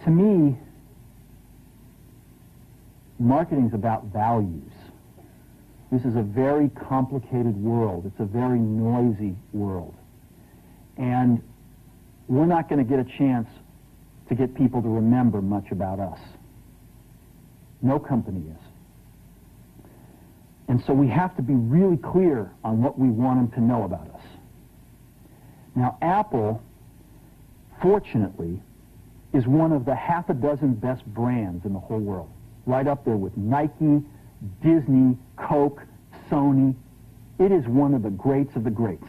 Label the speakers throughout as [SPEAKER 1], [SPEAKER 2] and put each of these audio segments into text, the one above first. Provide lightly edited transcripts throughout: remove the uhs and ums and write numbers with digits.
[SPEAKER 1] To me, marketing's about values. This is a very complicated world. It's a very noisy world. And we're not going to get a chance to get people to remember much about us. No company is. And so we have to be really clear on what we want them to know about us. Now, Apple, fortunately, is one of the half a dozen best brands in the whole world. Right up there with Nike, Disney, Coke, Sony. It is one of the greats of the greats,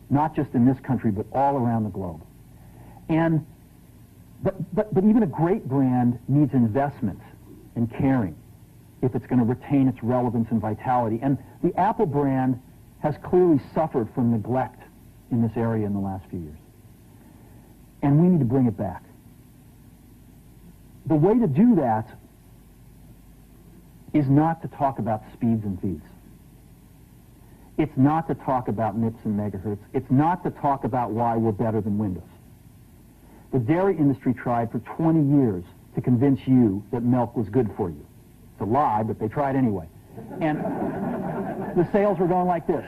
[SPEAKER 1] not just in this country, but all around the globe. And but even a great brand needs investment and caring if it's going to retain its relevance and vitality. And the Apple brand has clearly suffered from neglect in this area in the last few years. And we need to bring it back. The way to do that is not to talk about speeds and feeds. It's not to talk about MIPS and megahertz. It's not to talk about why we're better than Windows. The dairy industry tried for 20 years to convince you that milk was good for you. It's a lie, but they tried anyway. And the sales were going like this.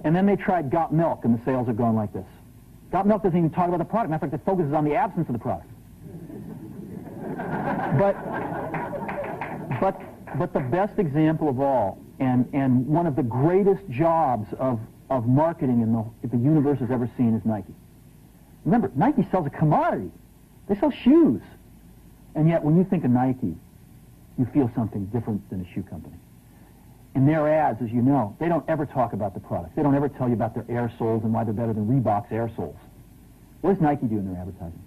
[SPEAKER 1] And then they tried Got Milk, and the sales are going like this. Got Milk doesn't even talk about the product. Matter of fact, it focuses on the absence of the product. But the best example of all, and one of the greatest jobs of marketing the universe has ever seen is Nike. Remember, Nike sells a commodity. They sell shoes. And yet, when you think of Nike, you feel something different than a shoe company. In their ads, as you know, they don't ever talk about the product. They don't ever tell you about their air soles and why they're better than Reebok's air soles. What does Nike do in their advertising?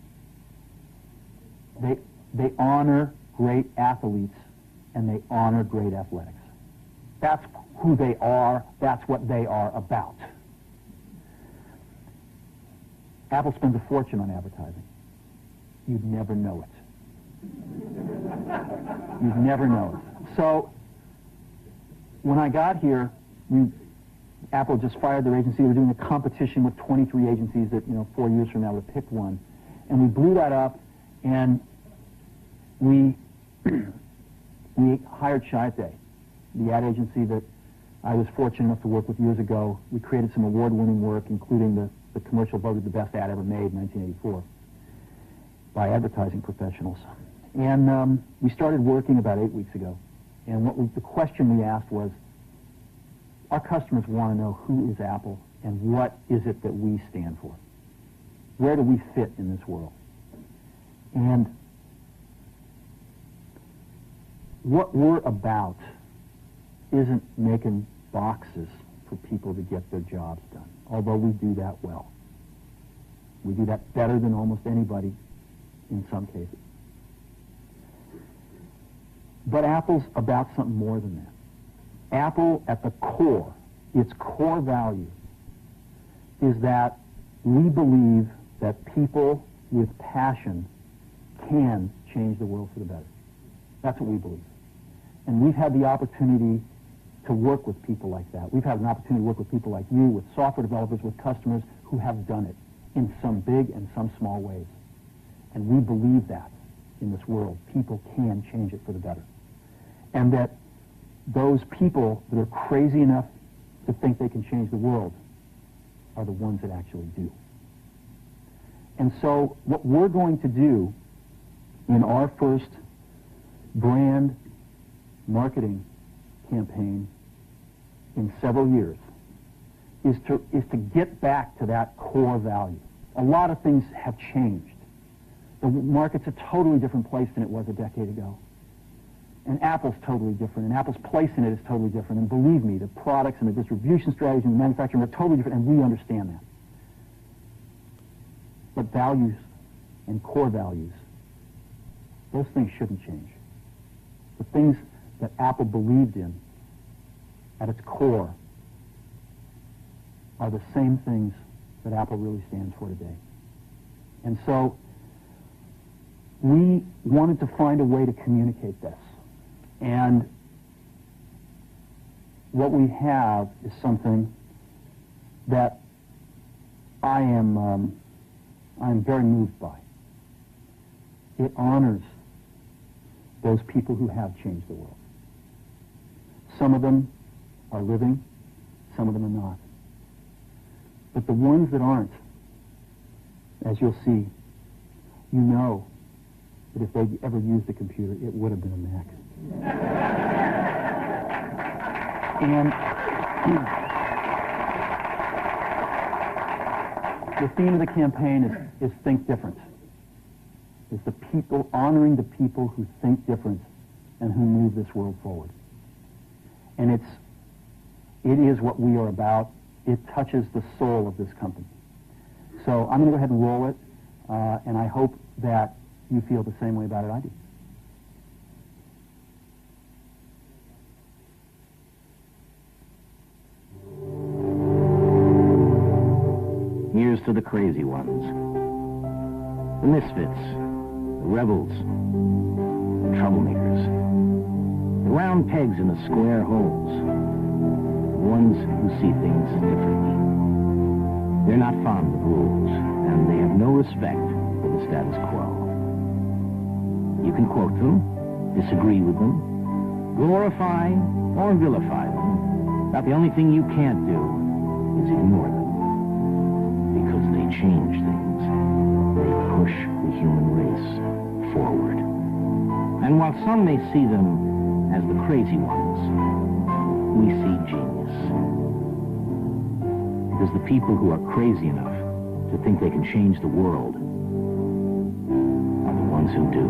[SPEAKER 1] They honor great athletes and they honor great athletics. That's who they are. That's what they are about. Apple spends a fortune on advertising. You'd never know it. You'd never know it. So, when I got here, Apple just fired their agency. They were doing a competition with 23 agencies that, 4 years from now would pick one. And we blew that up, and we hired Chiat+Day, the ad agency that I was fortunate enough to work with years ago. We created some award-winning work, including the commercial voted the best ad ever made in 1984 by advertising professionals. And we started working about 8 weeks ago. And the question we asked was, our customers want to know who is Apple and what is it that we stand for? Where do we fit in this world? And what we're about isn't making boxes for people to get their jobs done, although we do that well. We do that better than almost anybody in some cases. But Apple's about something more than that. Apple, at the core, its core value, is that we believe that people with passion can change the world for the better. That's what we believe. And we've had the opportunity to work with people like that. We've had an opportunity to work with people like you, with software developers, with customers who have done it in some big and some small ways. And we believe that in this world, people can change it for the better. And that those people that are crazy enough to think they can change the world are the ones that actually do. And so what we're going to do in our first brand marketing campaign in several years is to get back to that core value. A lot of things have changed. The market's a totally different place than it was a decade ago. And Apple's totally different, and Apple's place in it is totally different. And believe me, the products and the distribution strategy and the manufacturing are totally different, and we understand that. But values and core values, those things shouldn't change. The things that Apple believed in at its core are the same things that Apple really stands for today. And so we wanted to find a way to communicate this. And what we have is something that I am very moved by. It honors those people who have changed the world. Some of them are living, some of them are not. But the ones that aren't, as you'll see, you know that if they'd ever used a computer, it would have been a Mac. And the theme of the campaign is Think Different. It's the people, honoring the people who think different and who move this world forward. And it is what we are about. It touches the soul of this company. So I'm going to go ahead and roll it, and I hope that you feel the same way about it I do.
[SPEAKER 2] Here's to the crazy ones, the misfits, the rebels, the troublemakers, the round pegs in the square holes, the ones who see things differently. They're not fond of rules, and they have no respect for the status quo. You can quote them, disagree with them, glorify or vilify them, but the only thing you can't do is ignore them. Because they change things. They push the human race forward. And while some may see them as the crazy ones, we see genius. Because the people who are crazy enough to think they can change the world are the ones who do.